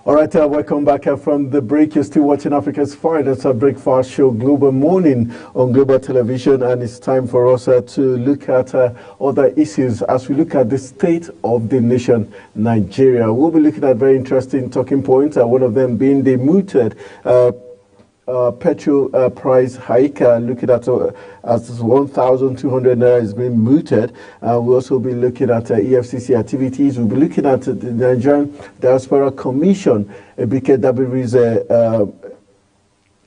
All right, welcome back from the break. You're still watching Africa's Finest Breakfast Show, Global Morning on Global Television, and it's time for us to look at other issues as we look at the state of the nation, Nigeria. We'll be looking at very interesting talking points, one of them being the mooted petrol price hike, looking at as 1,200 naira is being mooted. We'll also be looking at EFCC activities. We'll be looking at the Nigerian Diaspora Commission, Ebike Dabiri's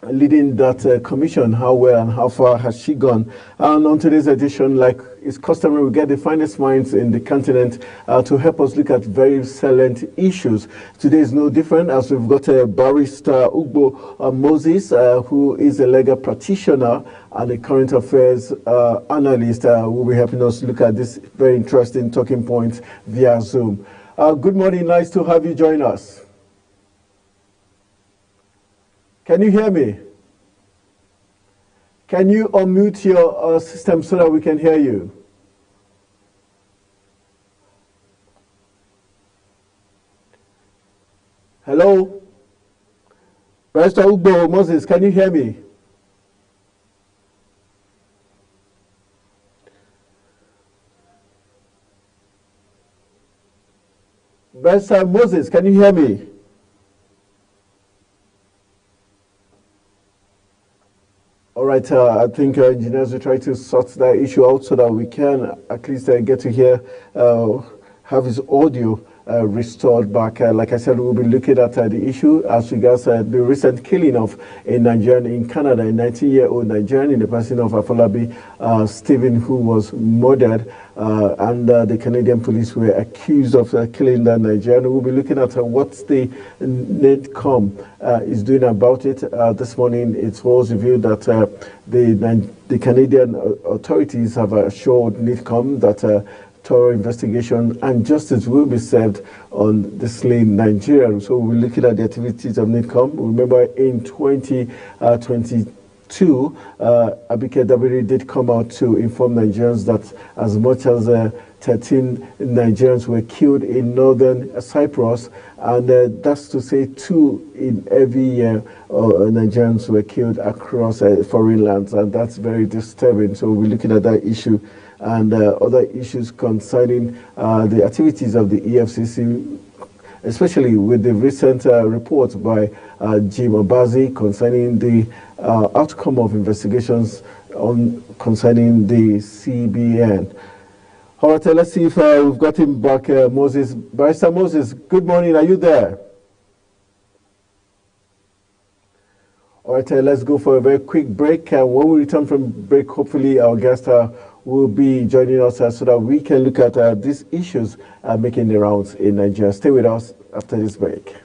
leading that commission. How well and how far has she gone? And on today's edition, like it's customary, we get the finest minds in the continent to help us look at very salient issues. Today is no different, as we've got Barrister Ugbo Moses, who is a legal practitioner and a current affairs analyst, who will be helping us look at this very interesting talking points via Zoom. Good morning, nice to have you join us. Can you hear me? Can you unmute your system so that we can hear you? Hello? Barrister Ugbo Moses, can you hear me? Barrister Moses, can you hear me? All right, I think engineers will try to sort that issue out so that we can at least get to hear, have his audio restored back. Like I said, we'll be looking at the issue as regards the recent killing of a Nigerian in Canada, a 19-year-old Nigerian in the person of Afolabi Stephen, who was murdered, and the Canadian police were accused of killing that Nigerian. We'll be looking at what the NIDCOM is doing about it. This morning, it was revealed that the Canadian authorities have assured NIDCOM that thorough investigation and justice will be served on the slain Nigerian. So we're looking at the activities of NIDCOM. Remember, in 2022, Abike Dabiri did come out to inform Nigerians that as much as 13 Nigerians were killed in northern Cyprus, and that's to say 2 in every year Nigerians were killed across foreign lands, and that's very disturbing. So we're looking at that issue and other issues concerning the activities of the EFCC, especially with the recent report by Jim Obazi concerning the outcome of investigations concerning the CBN. All right, let's see if we've got him back, Moses. Barrister Moses, good morning. Are you there? All right, let's go for a very quick break. When we return from break, hopefully our guest will be joining us so that we can look at these issues making the rounds in Nigeria. Stay with us after this break.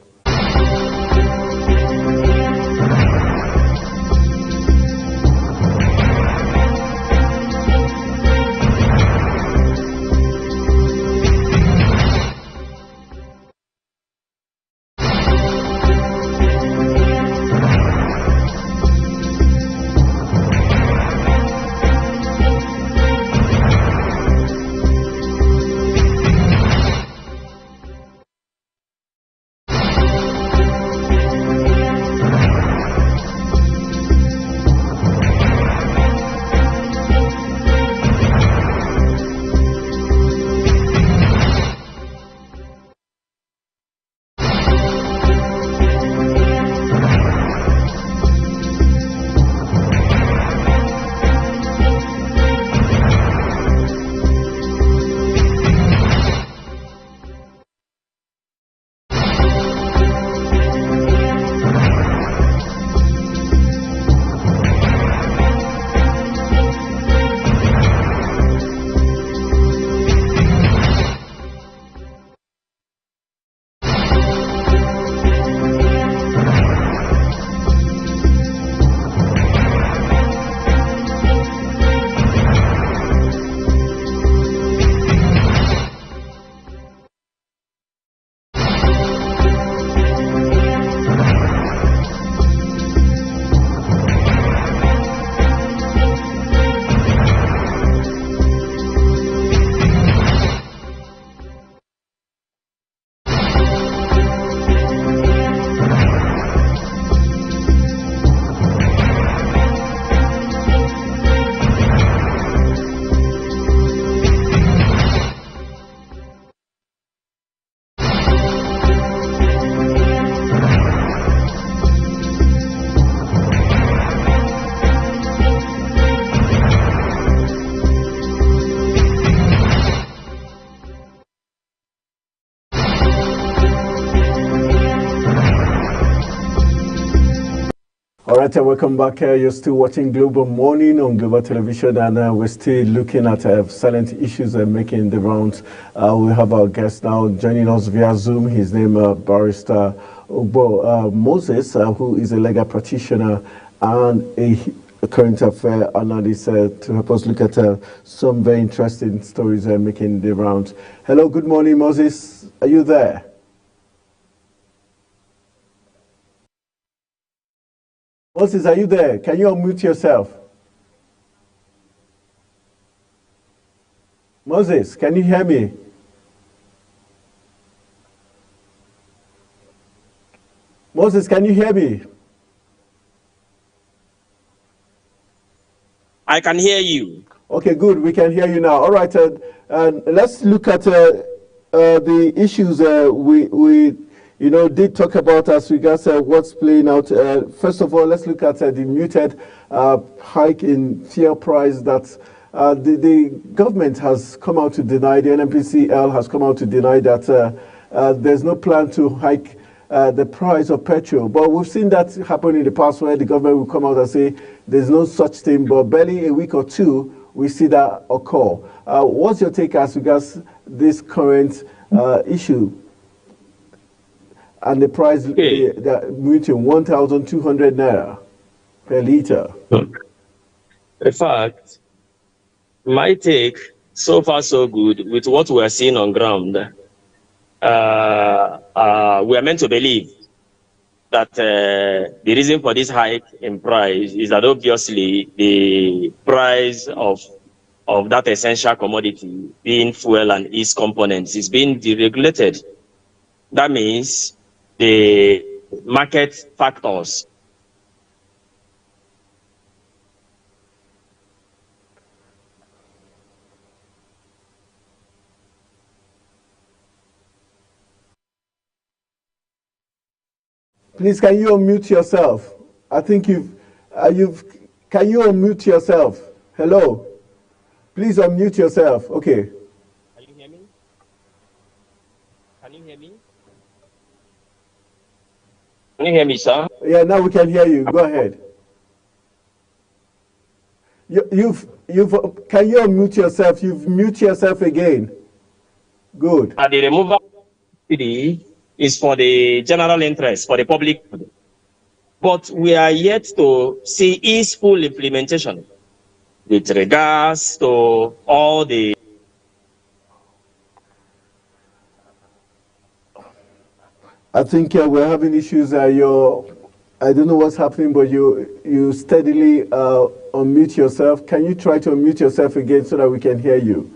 All right, welcome back. You're still watching Global Morning on Global Television, and we're still looking at silent issues making the rounds. We have our guest now joining us via Zoom. His name Barrister Ugbo Moses, who is a legal practitioner and a current affair analyst to help us look at some very interesting stories making the rounds. Hello, good morning, Moses. Are you there? Moses, are you there? Can you unmute yourself? Moses, can you hear me? Moses, can you hear me? I can hear you. Okay, good. We can hear you now. All right, let's look at the issues we did talk about as regards what's playing out. First of all, let's look at the muted hike in fuel price that the government has come out to deny. The NNPCL has come out to deny that there's no plan to hike the price of petrol. But we've seen that happen in the past where the government will come out and say there's no such thing, but barely a week or two, we see that occur. What's your take as regards this current issue? And the price, meeting 1,200 naira per liter. In fact, my take, so far so good, with what we are seeing on ground, we are meant to believe that the reason for this hike in price is that obviously the price of that essential commodity, being fuel and its components, is being deregulated. That means the market factors. Please, can you unmute yourself? I think can you unmute yourself? Hello? Please unmute yourself. Okay. Can you hear me? Can you hear me? Can you hear me, sir? Yeah, now we can hear you. Go ahead. Can you unmute yourself? You've muted yourself again. Good. The removal of subsidy is for the general interest, for the public. But we are yet to see its full implementation with regards to all the... I think we're having issues. I don't know what's happening, but you steadily unmute yourself. Can you try to unmute yourself again so that we can hear you?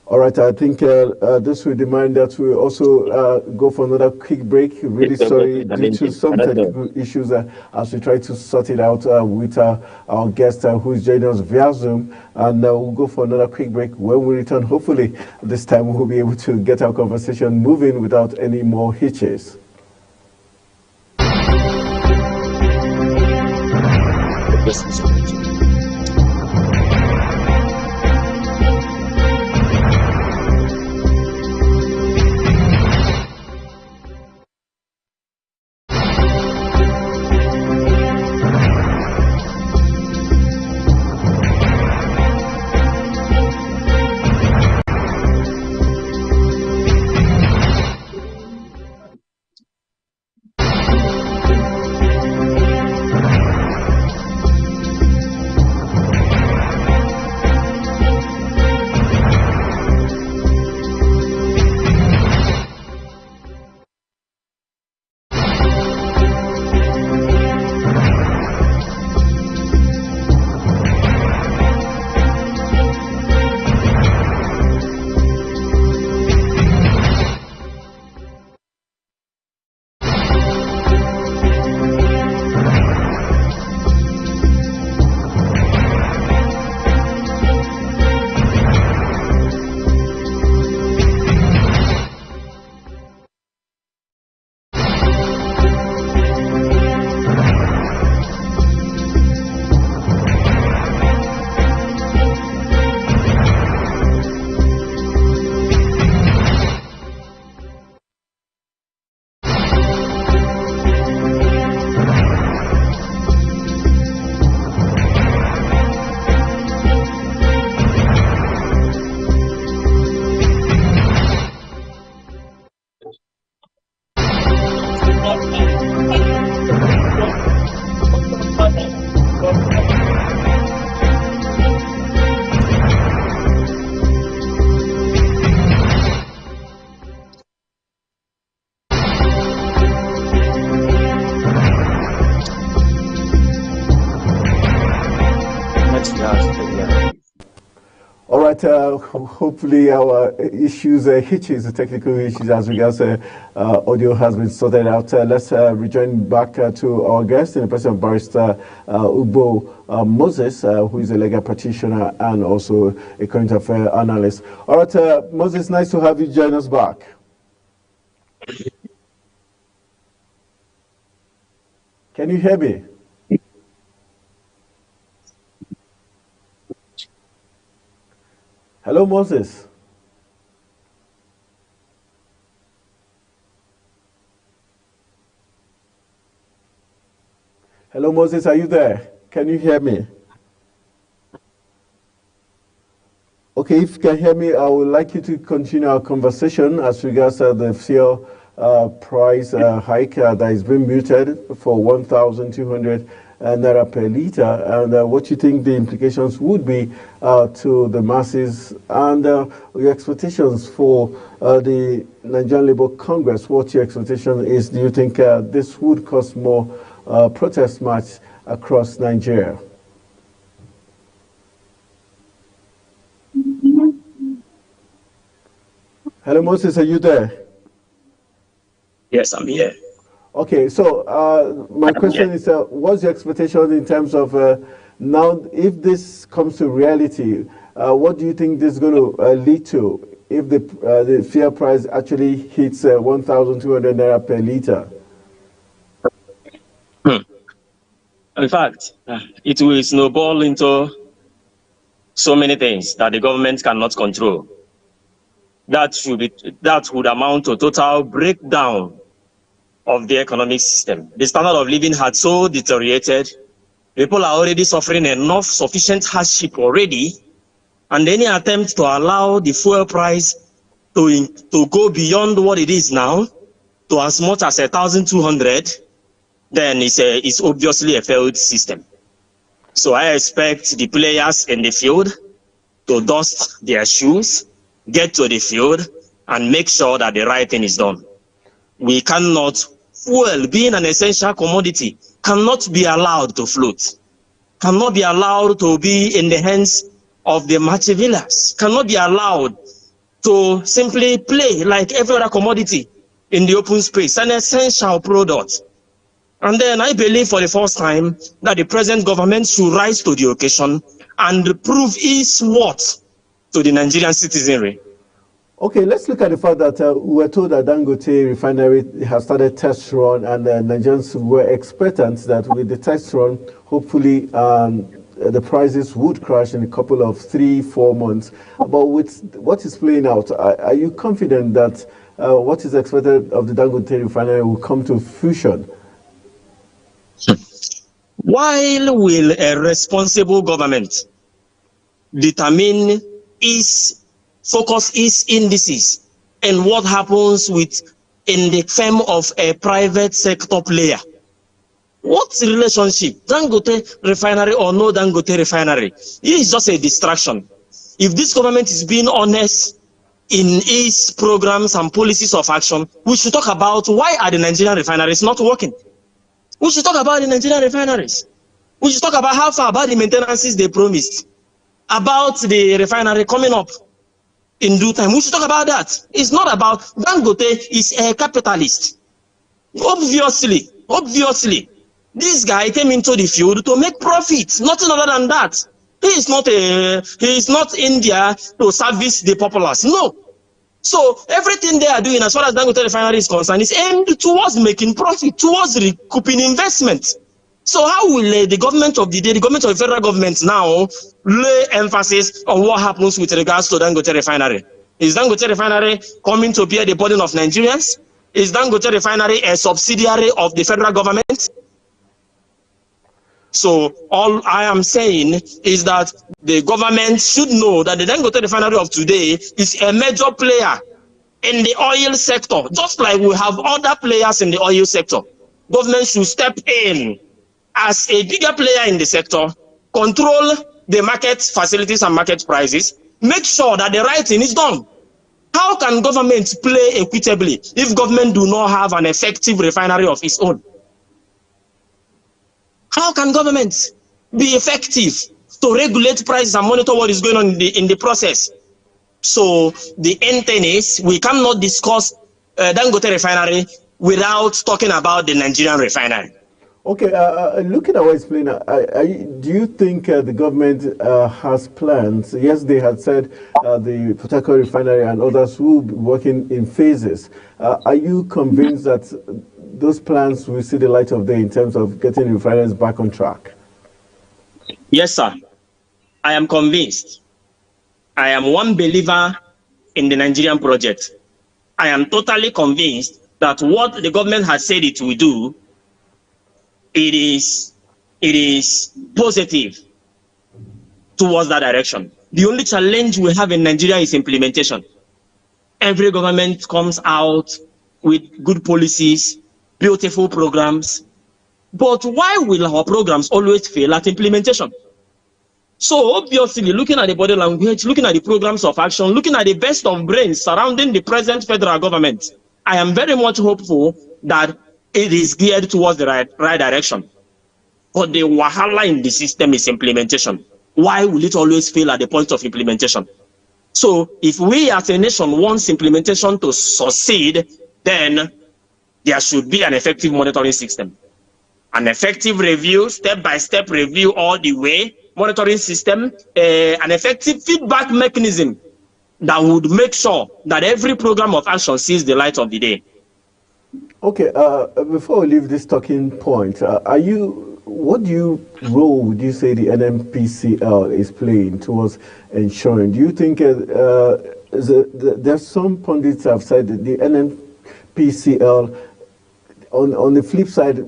All right, I think this will demand that we also go for another quick break. Really sorry due to some technical issues as we try to sort it out with our guest who is joining us via Zoom. And we'll go for another quick break. When we return, hopefully this time we'll be able to get our conversation moving without any more hitches. right, hopefully our issues, hitches, the technical issues as regards audio has been sorted out. Let's rejoin back to our guest in the person of Barrister Ugbo Moses, who is a legal practitioner and also a current affair analyst. All right, Moses, nice to have you join us back. Can you hear me? Hello, Moses. Hello, Moses, are you there? Can you hear me? Okay, if you can hear me, I would like you to continue our conversation as regards the fuel price hike that is being muted for 1,200 naira per liter, and what you think the implications would be to the masses, and your expectations for the Nigerian Labour Congress. What your expectation is? Do you think this would cause more protest march across Nigeria? Hello, Moses, are you there? Yes, I'm here. Okay, so my question is, what's your expectation in terms of now, if this comes to reality, what do you think this is going to lead to if the fuel price actually hits 1,200 naira per liter? In fact, it will snowball into so many things that the government cannot control. That would amount to total breakdown of the economic system. The standard of living had so deteriorated. People are already suffering enough sufficient hardship already, and any attempt to allow the fuel price to go beyond what it is now to as much as 1,200, then it's obviously a failed system. So I expect the players in the field to dust their shoes, get to the field, and make sure that the right thing is done. We cannot, fuel being an essential commodity, cannot be allowed to float, cannot be allowed to be in the hands of the machiavellians, cannot be allowed to simply play like every other commodity in the open space, an essential product. And then I believe for the first time that the present government should rise to the occasion and prove its worth to the Nigerian citizenry. Okay, let's look at the fact that we were told that Dangote refinery has started test run, and Nigerians were expectant that with the test run, hopefully the prices would crash in a couple of 3-4 months. But with what is playing out, are you confident that what is expected of the Dangote refinery will come to fruition? While will a responsible government determine its focus, its indices, and what happens in the firm of a private sector player? What's the relationship? Dangote refinery or no Dangote refinery? It is just a distraction. If this government is being honest in its programs and policies of action, we should talk about why are the Nigerian refineries not working. We should talk about the Nigerian refineries. We should talk about how far about the maintenances they promised, about the refinery coming up in due time. We should talk about that. It's not about Dangote is a capitalist. Obviously, this guy came into the field to make profit, nothing other than that. He is not in there to service the populace. No. So everything they are doing as far as Dangote refinery is concerned is aimed towards making profit, towards recouping investment. So how will the government of the day, the government of the federal government now lay emphasis on what happens with regards to Dangote refinery? Is Dangote refinery coming to bear the burden of Nigerians? Is Dangote refinery a subsidiary of the federal government? So all I am saying is that the government should know that the Dangote refinery of today is a major player in the oil sector, just like we have other players in the oil sector. Government should step in as a bigger player in the sector, control the market facilities and market prices, make sure that the right thing is done. How can government play equitably if government do not have an effective refinery of its own? How can government be effective to regulate prices and monitor what is going on in the process. So the end thing is, we cannot discuss Dangote refinery without talking about the Nigerian refinery. Okay, looking at what it's playing, do you think the government has plans? Yes, they had said the Port Harcourt refinery and others will be working in phases. Are you convinced that those plans will see the light of day in terms of getting refineries back on track? Yes, sir. I am convinced. I am one believer in the Nigerian project. I am totally convinced that what the government has said it will do, it is positive towards that direction. The only challenge we have in Nigeria is implementation. Every government comes out with good policies, beautiful programs, but why will our programs always fail at implementation? So obviously, looking at the body language, looking at the programs of action, looking at the best of brains surrounding the present federal government, I am very much hopeful that it is geared towards the right direction. But the wahala in the system is implementation. Why will it always fail at the point of implementation? So if we as a nation want implementation to succeed, then there should be an effective monitoring system. An effective review, step-by-step review all the way, monitoring system, an effective feedback mechanism that would make sure that every program of action sees the light of the day. Okay, before we leave this talking point, what role would you say the NNPCL is playing towards ensuring? Do you think there's some pundits have said that the NNPCL, on the flip side,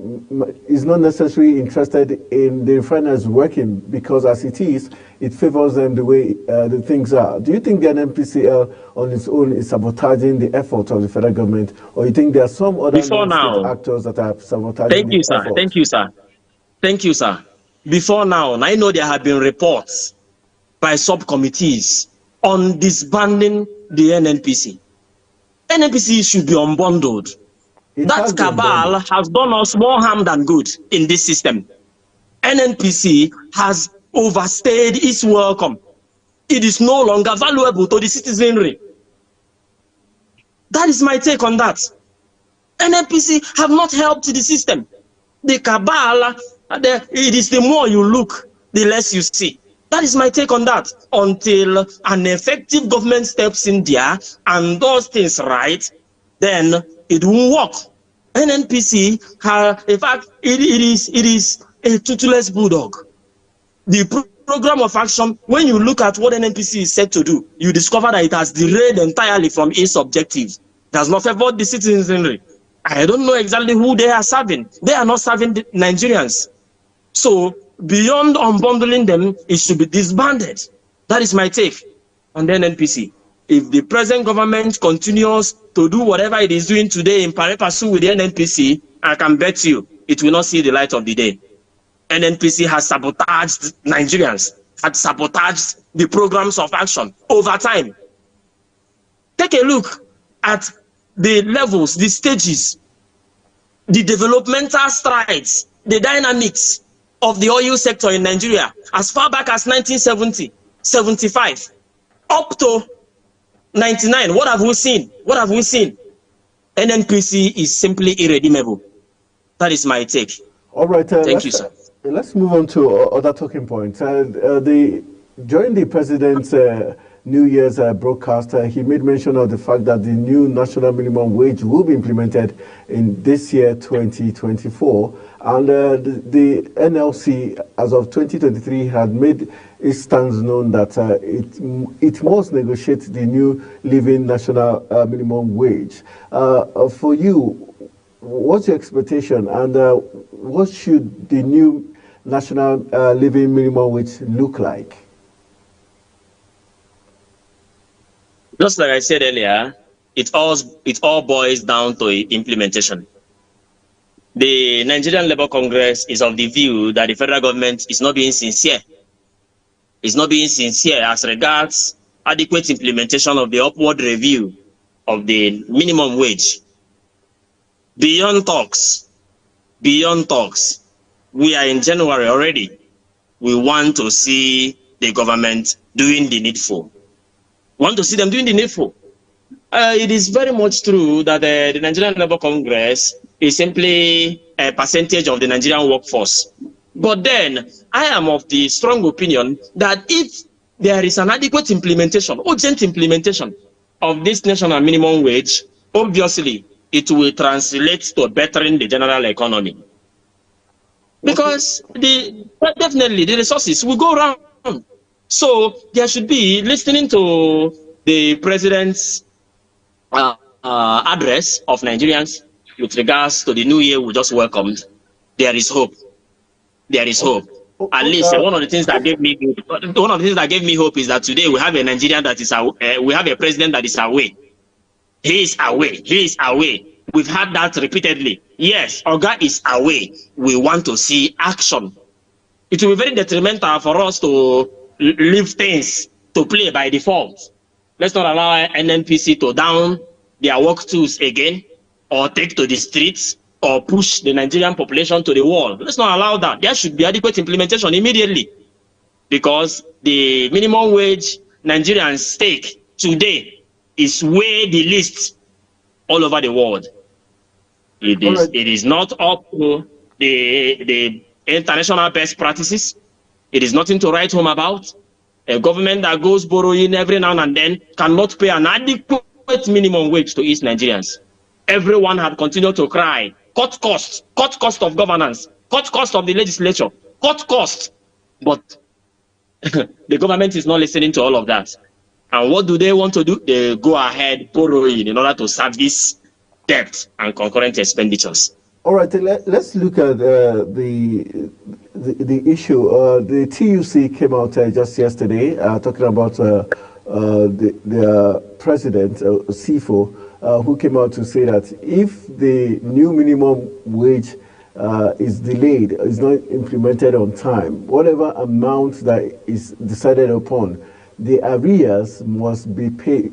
is not necessarily interested in the refiners working because as it is, it favors them the way the things are. Do you think the NNPCL on its own is sabotaging the effort of the federal government, or you think there are some other state actors that are sabotaging the effort? Thank you, sir. Thank you, sir. Before now, I know there have been reports by subcommittees on disbanding the NNPC. NNPC should be unbundled. That cabal has done us more harm than good in this system. NNPC has overstayed its welcome. It is no longer valuable to the citizenry. That is my take on that. NNPC have not helped the system. The cabal, it is the more you look, the less you see. That is my take on that. Until an effective government steps in there and does things right, then it won't work. NNPC, in fact, it is a toothless bulldog. The program of action, when you look at what NNPC is set to do, you discover that it has derailed entirely from its objectives. It has not favored the citizenry. I don't know exactly who they are serving. They are not serving the Nigerians. So beyond unbundling them, it should be disbanded. That is my take on the NNPC. If the present government continues to do whatever it is doing today in pari passu with the NNPC, I can bet you it will not see the light of the day. NNPC has sabotaged Nigerians, had sabotaged the programs of action over time. Take a look at the levels, the stages, the developmental strides, the dynamics of the oil sector in Nigeria as far back as 1970, 75, up to 99. What have we seen? What have we seen? NNPC is simply irredeemable. That is my take. All right. Thank you, sir. Let's move on to other talking points. During the president's New Year's broadcast, he made mention of the fact that the new national minimum wage will be implemented in this year, 2024. And the NLC, as of 2023, had made its stance known that it must negotiate the new living national minimum wage. For you, what's your expectation, and what should the new national living minimum wage look like? Just like I said earlier, it all boils down to implementation. The Nigerian Labour Congress is of the view that the federal government is not being sincere. It's not being sincere as regards adequate implementation of the upward review of the minimum wage. Beyond talks, we are in January already. we want to see the government doing the needful. We want to see them doing the needful. It is very much true that the Nigerian Labour Congress is simply a percentage of the Nigerian workforce. But then, I am of the strong opinion that if there is an adequate implementation, urgent implementation of this national minimum wage, obviously, it will translate to bettering the general economy. Because definitely the resources will go around. So there should be, listening to the president's address of Nigerians with regards to the new year we just welcomed, there is hope. There is hope. At least one of the things that gave me hope is that today we have a Nigerian that is we have a president that is away. He is away. He is away. We've had that repeatedly. Yes, Oga is away. We want to see action. It will be very detrimental for us to leave things to play by default. Let's not allow NNPC to down their work tools again, or take to the streets, or push the Nigerian population to the wall. Let's not allow that. There should be adequate implementation immediately, because the minimum wage Nigerians take today is way the least all over the world. It is not up to the international best practices. It is nothing to write home about. A government that goes borrowing every now and then cannot pay an adequate minimum wage to its Nigerians. Everyone had continued to cry, cut cost of governance, cut cost of the legislature, cut cost. But the government is not listening to all of that. And what do they want to do? They go ahead borrowing in order to service debt and concurrent expenditures. All right, let's look at the issue. The TUC came out just yesterday talking about the president, CFO, who came out to say that if the new minimum wage is delayed, is not implemented on time, whatever amount that is decided upon, the arrears must be paid.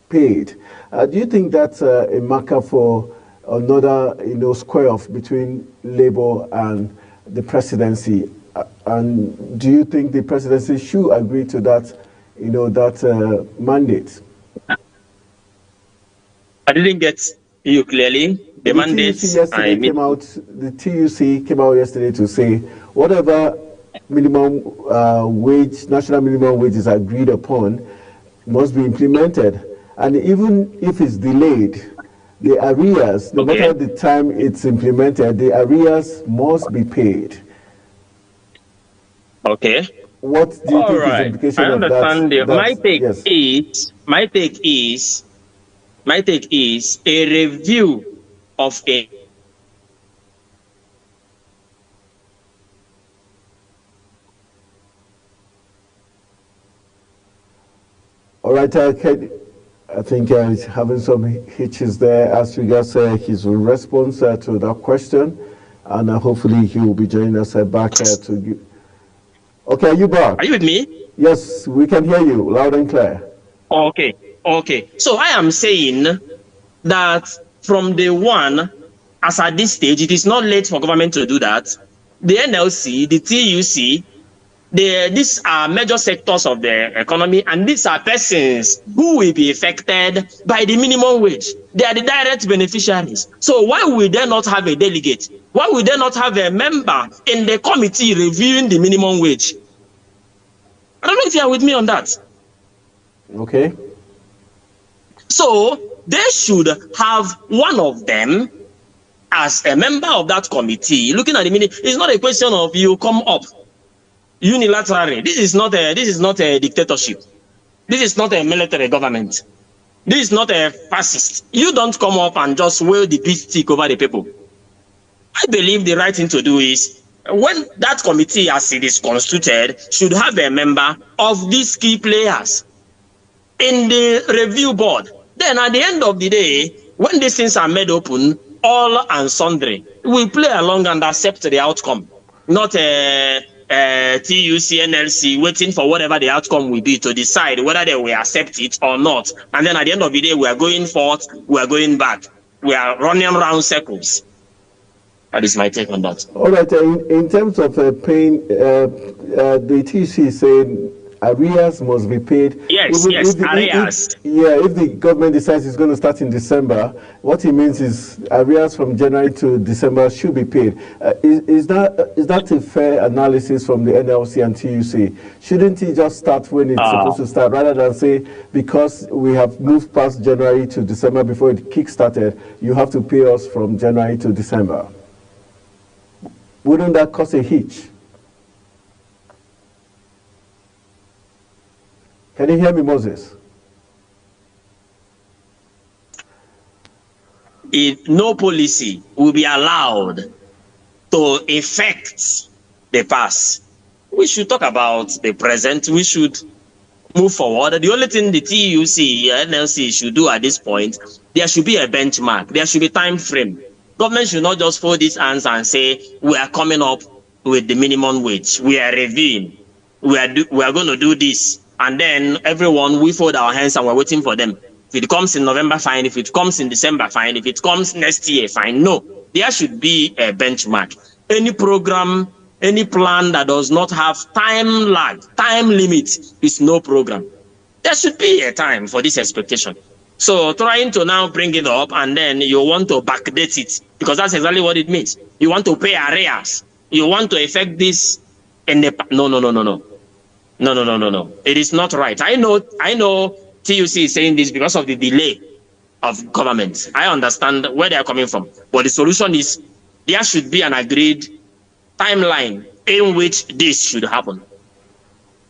Do you think that's a marker for another, square off between Labour and the presidency? And do you think the presidency should agree to that, that mandate? I didn't get you clearly. The mandate. The TUC came out yesterday to say whatever minimum wage, national minimum wage is agreed upon, must be implemented, and even if it's delayed, the arrears, no matter the time it's implemented, the arrears must be paid. Okay. What do you think is the implication of that? I understand. My take is a review of a All right, I think he's having some hitches there as regards his response to that question, and hopefully he will be joining us back to give. Okay, are you back? Are you with me? Yes, we can hear you loud and clear. Okay. So I am saying that from day one, as at this stage, it is not late for government to do that. The NLC, the TUC, these are major sectors of the economy, and these are persons who will be affected by the minimum wage. They are the direct beneficiaries. So why would they not have a delegate? Why would they not have a member in the committee reviewing the minimum wage? I don't know if you are with me on that. Okay. So they should have one of them as a member of that committee looking at the minimum. It's not a question of you come up unilaterally. This is not a dictatorship. This is not a military government. This is not a fascist. You don't come up and just wave the beat stick over the people. I believe the right thing to do is, when that committee, as it is constituted, should have a member of these key players in the review board. Then at the end of the day, when these things are made open, all and sundry will play along and accept the outcome, not TUC, NLC waiting for whatever the outcome will be to decide whether they will accept it or not. And then at the end of the day, we are going forth, we are going back. We are running around circles. That is my take on that. All right. In terms of paying, the TC is saying arrears must be paid. Yes, arrears. If the government decides it's going to start in December, what it means is arrears from January to December should be paid. Is that a fair analysis from the NLC and TUC? Shouldn't it just start when it's supposed to start, rather than say because we have moved past January to December before it kick-started, you have to pay us from January to December? Wouldn't that cause a hitch? Can you hear me, Moses? No policy will be allowed to affect the past. We should talk about the present. We should move forward. The only thing the TUC, NLC should do at this point, there should be a benchmark. There should be time frame. Government should not just fold its hands and say, we are coming up with the minimum wage. We are reviewing. We are going to do this. And then everyone, we fold our hands and we're waiting for them. If it comes in November, fine. If it comes in December, fine. If it comes next year, fine. No, there should be a benchmark. Any program, any plan that does not have time lag, time limit is no program. There should be a time for this expectation. So trying to now bring it up and then you want to backdate it, because that's exactly what it means. You want to pay arrears. You want to effect this in the... No. It is not right. I know TUC is saying this because of the delay of government. I understand where they are coming from. But the solution is there should be an agreed timeline in which this should happen.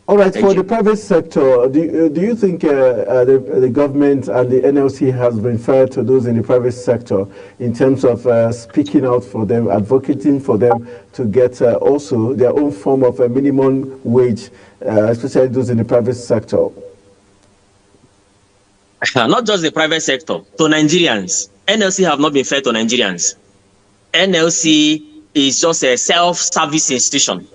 All right, for the private sector, do you think the government and the NLC has been fair to those in the private sector in terms of speaking out for them, advocating for them to get also their own form of a minimum wage, especially those in the private sector? Not just the private sector, to Nigerians. NLC have not been fair to Nigerians. NLC is just a self-service institution.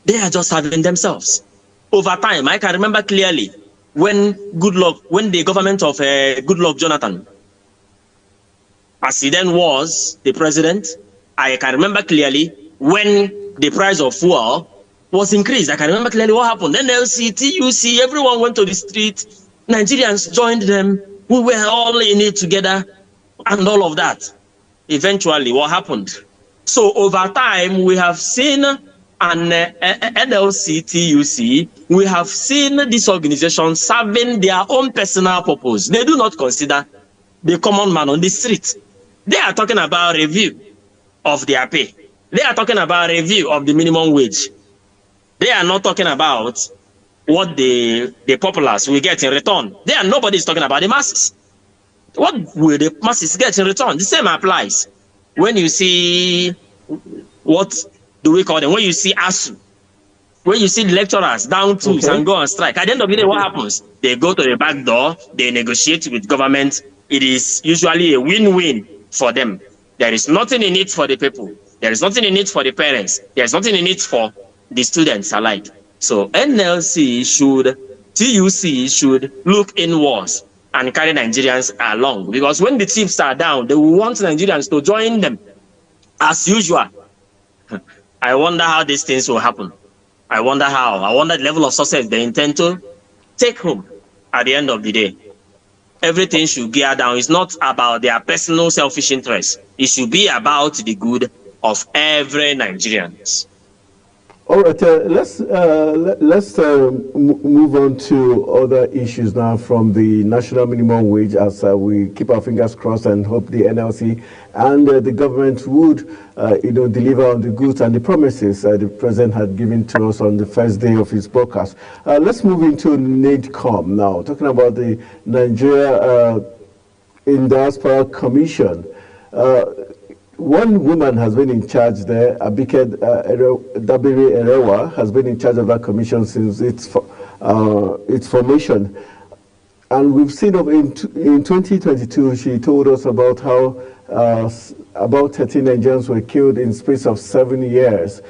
They are just serving themselves. Over time, I can remember clearly when the government of Goodluck Jonathan, as he then was the president, I can remember clearly when the price of fuel was increased. I can remember clearly what happened. NLC, TUC, everyone went to the street. Nigerians joined them. We were all in it together and all of that. Eventually, what happened? So over time, we have seen and NLC, TUC, we have seen this organization serving their own personal purpose. They do not consider the common man on the street. They are talking about review of their pay. They are talking about review of the minimum wage. They are not talking about what the populace will get in return. Nobody is talking about the masses. What will the masses get in return? The same applies. When you see what do we call them? When you see ASU, when you see lecturers down tools and go on strike, at the end of the day, what happens? They go to the back door, they negotiate with government. It is usually a win-win for them. There is nothing in it for the people. There is nothing in it for the parents. There is nothing in it for the students alike. So NLC TUC should look inwards and carry Nigerians along. Because when the chiefs are down, they will want Nigerians to join them as usual. I wonder how these things will happen. I wonder the level of success they intend to take home at the end of the day. Everything should gear down. It's not about their personal selfish interests. It should be about the good of every Nigerian. All right, let's move on to other issues now from the national minimum wage, as we keep our fingers crossed and hope the NLC and the government would, deliver on the goods and the promises the president had given to us on the first day of his broadcast. Let's move into NADCOM now, talking about the Nigeria in Diaspora Commission. One woman has been in charge there, Abike Dabiri Erewa, has been in charge of that commission since its formation. And we've seen in 2022, she told us about how about 13 Nigerians were killed in space of 7 years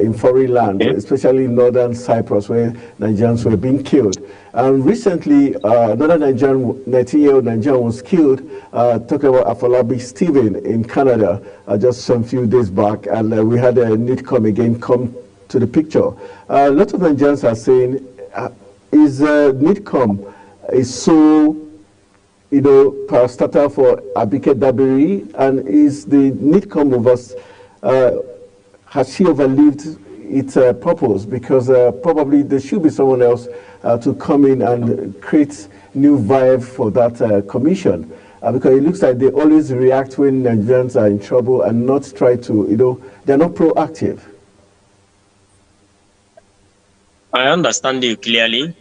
in foreign land, especially in northern Cyprus, where Nigerians were being killed. And recently, another 19-year-old Nigerian was killed, talking about Afolabi Stephen in Canada just some few days back. And we had a NIDCOM again come to the picture. A lot of Nigerians are saying, is NIDCOM is so, parastatal for Abike Dabiri, and is the NIDCOM of us, has she overlived its purpose? Because probably there should be someone else to come in and create new vibe for that commission. Because it looks like they always react when Nigerians are in trouble and not try to, they're not proactive. I understand you clearly.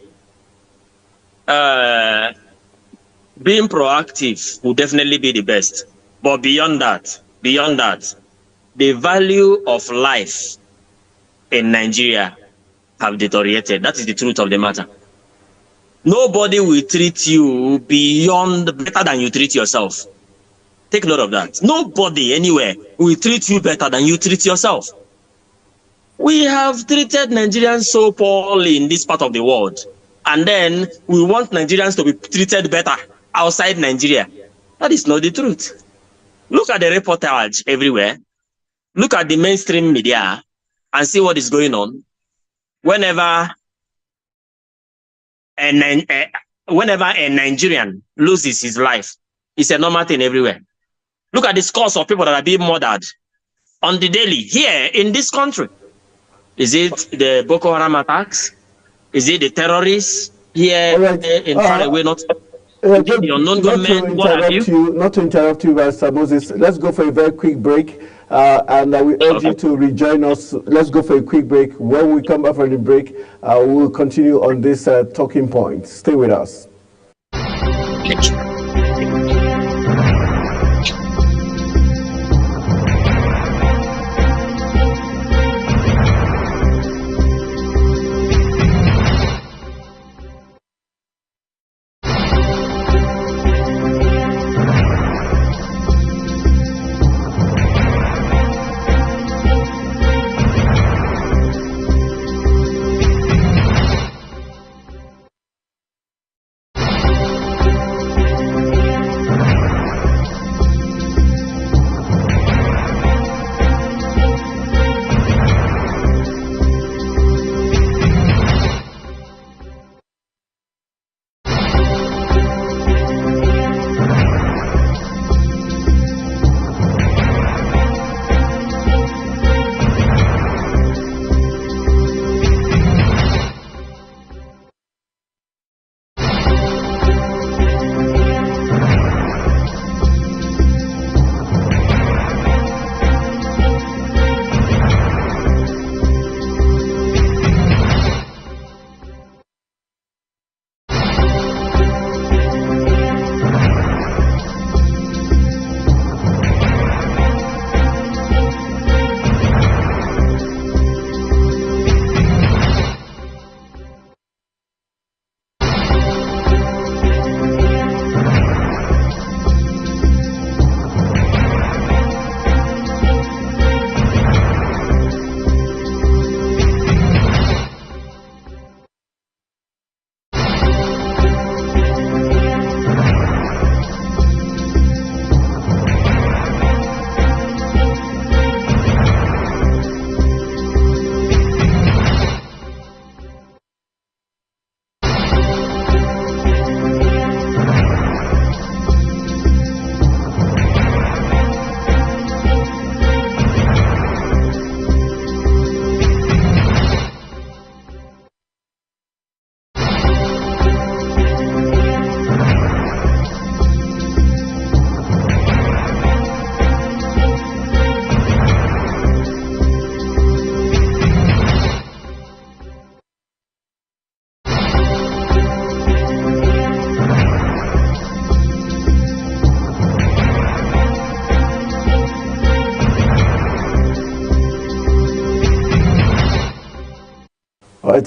Being proactive will definitely be the best. But beyond that, the value of life in Nigeria have deteriorated. That is the truth of the matter. Nobody will treat you better than you treat yourself. Take note of that. Nobody anywhere will treat you better than you treat yourself. We have treated Nigerians so poorly in this part of the world, and then we want Nigerians to be treated better outside Nigeria. That is not the truth. Look at the reportage everywhere. Look at the mainstream media and see what is going on. Whenever a Nigerian loses his life, it's a normal thing everywhere. Look at the scores of people that are being murdered on the daily here in this country. Is it the Boko Haram attacks? Is it the terrorists here in far away, not the unknown government? Not to interrupt you, Mr. Moses. Let's go for a very quick break. And I will urge you to rejoin us. Let's go for a quick break. When we come back from the break, we will continue on this talking point. Stay with us.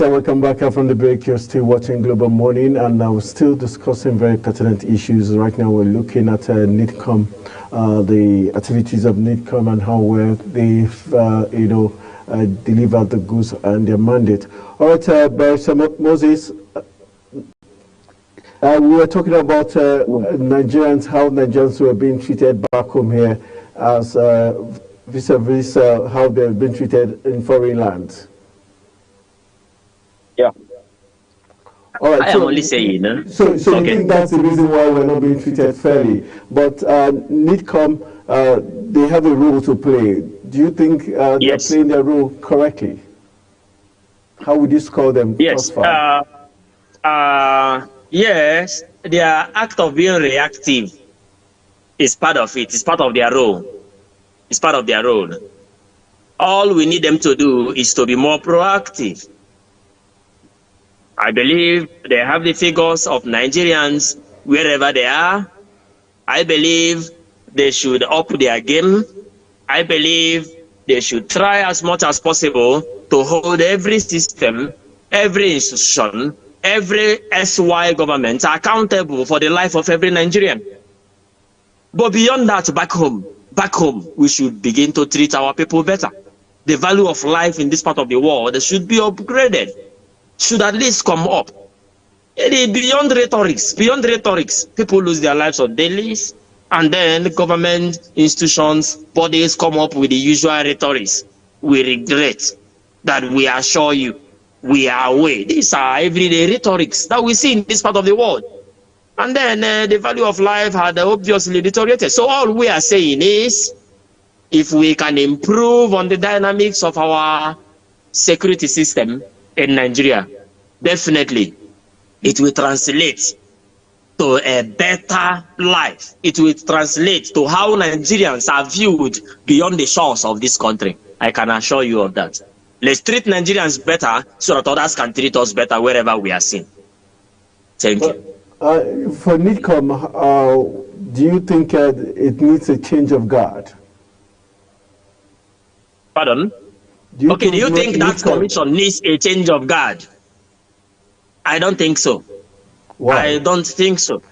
right, welcome back from the break. You're still watching Global Morning, and we're still discussing very pertinent issues. Right now, we're looking at NIDCOM, the activities of NIDCOM, and how well they've, delivered the goods and their mandate. All right, Barrister Moses, we were talking about Nigerians, how Nigerians were being treated back home here, as vis-a-vis how they've been treated in foreign lands. Yeah. All right, I am only saying. So you think that's the reason why we're not being treated fairly? But NIDCOM, they have a role to play. Do you think they're playing their role correctly? How would you score them? Yes. Yes, their act of being reactive is part of it. It's part of their role. It's part of their role. All we need them to do is to be more proactive. I believe they have the figures of Nigerians wherever they are. I believe they should up their game. I believe they should try as much as possible to hold every system, every institution, every SY government accountable for the life of every Nigerian. But beyond that, back home, we should begin to treat our people better. The value of life in this part of the world should be upgraded, should at least come up. Beyond rhetorics, people lose their lives on dailies, and then government institutions, bodies come up with the usual rhetorics. We regret that we assure you, we are away. These are everyday rhetorics that we see in this part of the world. And then the value of life had obviously deteriorated. So all we are saying is, if we can improve on the dynamics of our security system in Nigeria, definitely it will translate to a better life. It will translate to how Nigerians are viewed beyond the shores of this country. I can assure you of that. Let's treat Nigerians better so that others can treat us better wherever we are seen. Thank you. For NIDCOM, do you think it needs a change of guard? Pardon? Do you think that commission needs a change of guard? I don't think so. Why? I don't think so.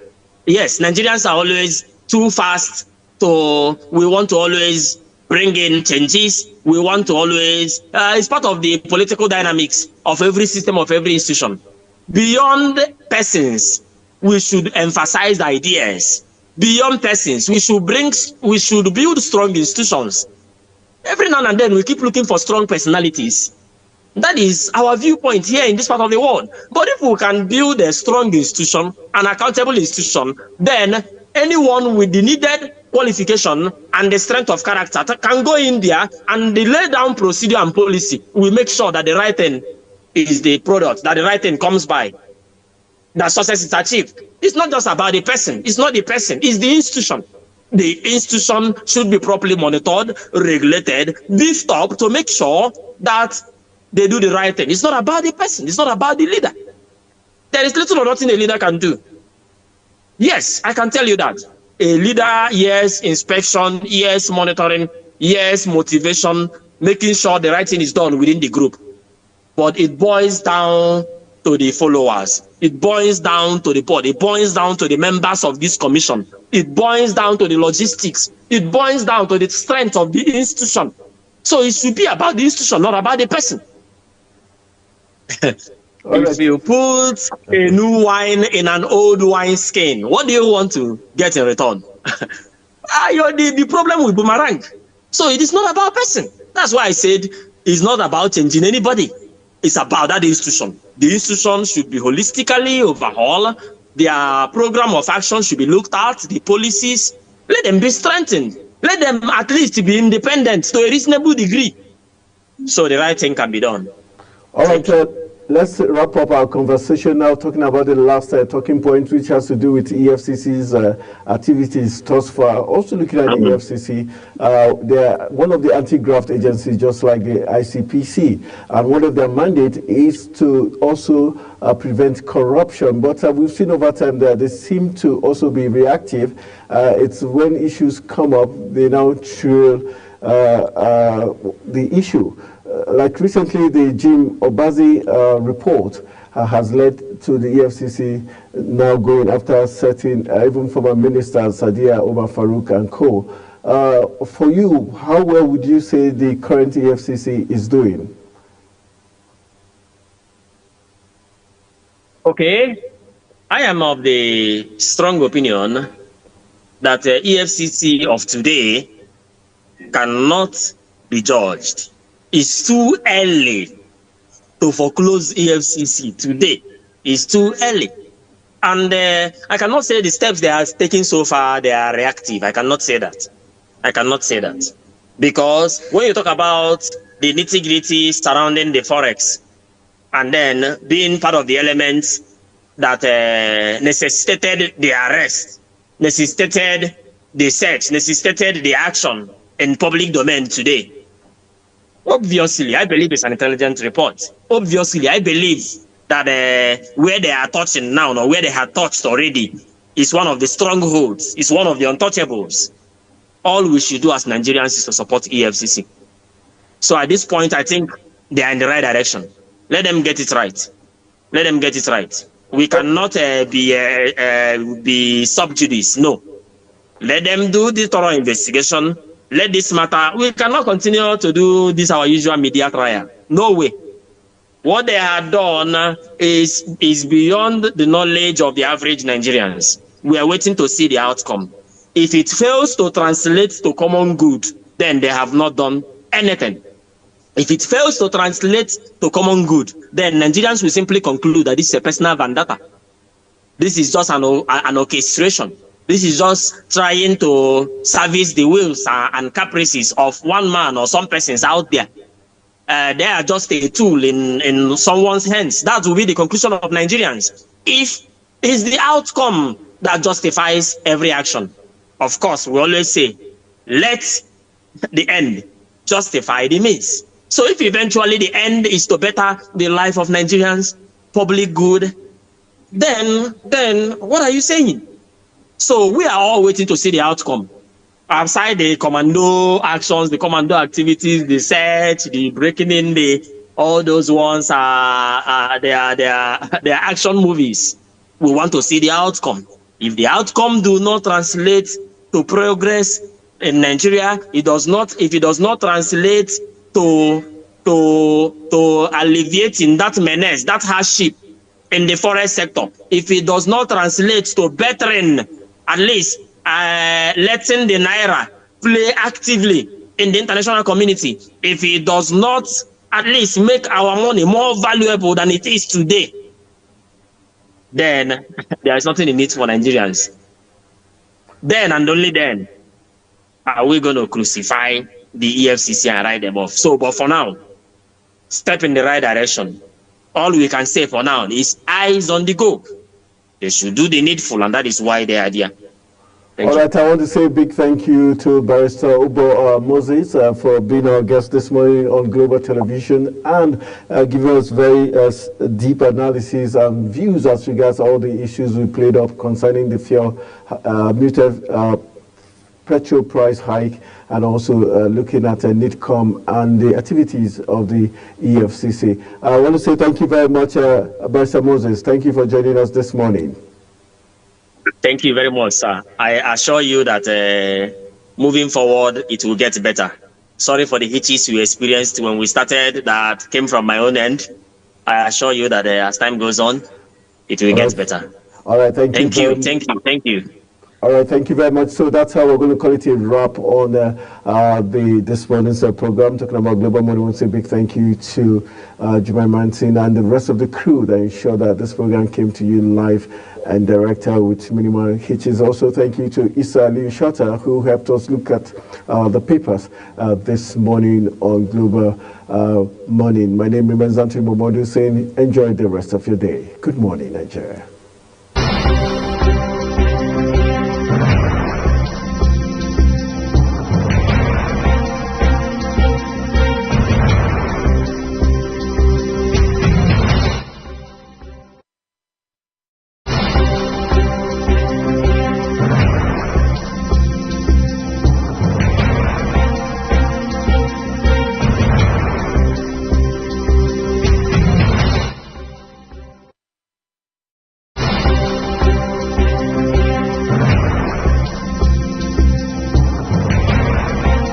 Yes, Nigerians are always too fast we want to always bring in changes. We want to always, it's part of the political dynamics of every system, of every institution. Beyond persons, we should emphasize ideas. Beyond persons, we should build strong institutions. Every now and then we keep looking for strong personalities. That is our viewpoint here in this part of the world. But if we can build a strong institution, an accountable institution, then anyone with the needed qualification and the strength of character can go in there and lay down procedure and policy. We make sure that the right thing is the product, that the right thing comes by, that success is achieved. It's not just about the person. It's not the person. It's the institution. The institution should be properly monitored, regulated, beefed up to make sure that they do the right thing. It's not about the person. It's not about the leader. There is little or nothing a leader can do. Yes, I can tell you that. A leader, yes, inspection, yes, monitoring, yes, motivation, making sure the right thing is done within the group. But it boils down to the followers. It boils down to the board. It boils down to the members of this commission. It boils down to the logistics. It boils down to the strength of the institution. So it should be about the institution, not about the person. If you put a new wine in an old wine skin, what do you want to get in return? The problem with boomerang. So it is not about person. That's why I said it's not about changing anybody. It's about that institution. The institution should be holistically overhauled. Their program of action should be looked at. The policies, let them be strengthened. Let them at least be independent to a reasonable degree, so the right thing can be done. All right, let's wrap up our conversation now, talking about the last talking point, which has to do with EFCC's activities thus far. Also looking at the EFCC, they're one of the anti-graft agencies, just like the ICPC, and one of their mandate is to also prevent corruption. But we've seen over time that they seem to also be reactive. It's when issues come up, they now drill the issue. like recently, the Jim Obazi report has led to the EFCC now going after certain, even former ministers, Sadiya Omar Farouk and co. For you, how well would you say the current EFCC is doing? Okay, I am of the strong opinion that the EFCC of today cannot be judged. It's too early to foreclose EFCC today. It's too early. And I cannot say the steps they are taking so far, they are reactive. I cannot say that. I cannot say that. Because when you talk about the nitty-gritty surrounding the Forex, and then being part of the elements that necessitated the arrest, necessitated the search, necessitated the action in public domain today. Obviously, I believe it's an intelligent report. Obviously, I believe that where they are touching now, or where they have touched already, is one of the strongholds, is one of the untouchables. All we should do as Nigerians is to support EFCC. So at this point, I think they are in the right direction. Let them get it right. Let them get it right. We cannot be sub judice. No. Let them do the thorough investigation. Let this matter. We cannot continue to do this our usual media trial. No way. What they have done is beyond the knowledge of the average Nigerians. We are waiting to see the outcome. If it fails to translate to common good, then they have not done anything. If it fails to translate to common good, then Nigerians will simply conclude that this is a personal vendetta. This is just an orchestration. This is just trying to service the wills and caprices of one man or some persons out there. They are just a tool in someone's hands. That will be the conclusion of Nigerians. If it's the outcome that justifies every action. Of course, we always say, let the end justify the means. So if eventually the end is to better the life of Nigerians, public good, then what are you saying? So we are all waiting to see the outcome. Outside the commando actions, the commando activities, the search, the breaking in, all those ones they are action movies. We want to see the outcome. If the outcome do not translate to progress in Nigeria, if it does not translate to alleviating that menace, that hardship in the forest sector, if it does not translate to bettering, at least letting the Naira play actively in the international community, if it does not at least make our money more valuable than it is today, then there is nothing in it for Nigerians. Then and only then are we going to crucify the EFCC and write them off. So, but for now, step in the right direction. All we can say for now is eyes on the go. They should do the needful, and that is why they are there. All right, I want to say a big thank you to Barrister Ubo Moses for being our guest this morning on Global Television and giving us very deep analysis and views as regards all the issues we played up concerning the fuel muted petrol price hike, and also looking at NITCOM and the activities of the EFCC. I want to say thank you very much, Barrister Moses. Thank you for joining us this morning. Thank you very much, sir. I assure you that moving forward, it will get better. Sorry for the hitches we experienced when we started that came from my own end. I assure you that as time goes on, it will get better. All right, thank you. Thank you. All right, thank you very much. So that's how we're going to call it a wrap on this morning's program, talking about Global Money. I want to say a big thank you to Jumai Martin and the rest of the crew that ensured that this program came to you live and direct with minimal hitches. Also, thank you to Issa Liu Shata, who helped us look at the papers this morning on Global Morning. My name remains Anthony Momodu saying enjoy the rest of your day. Good morning, Nigeria.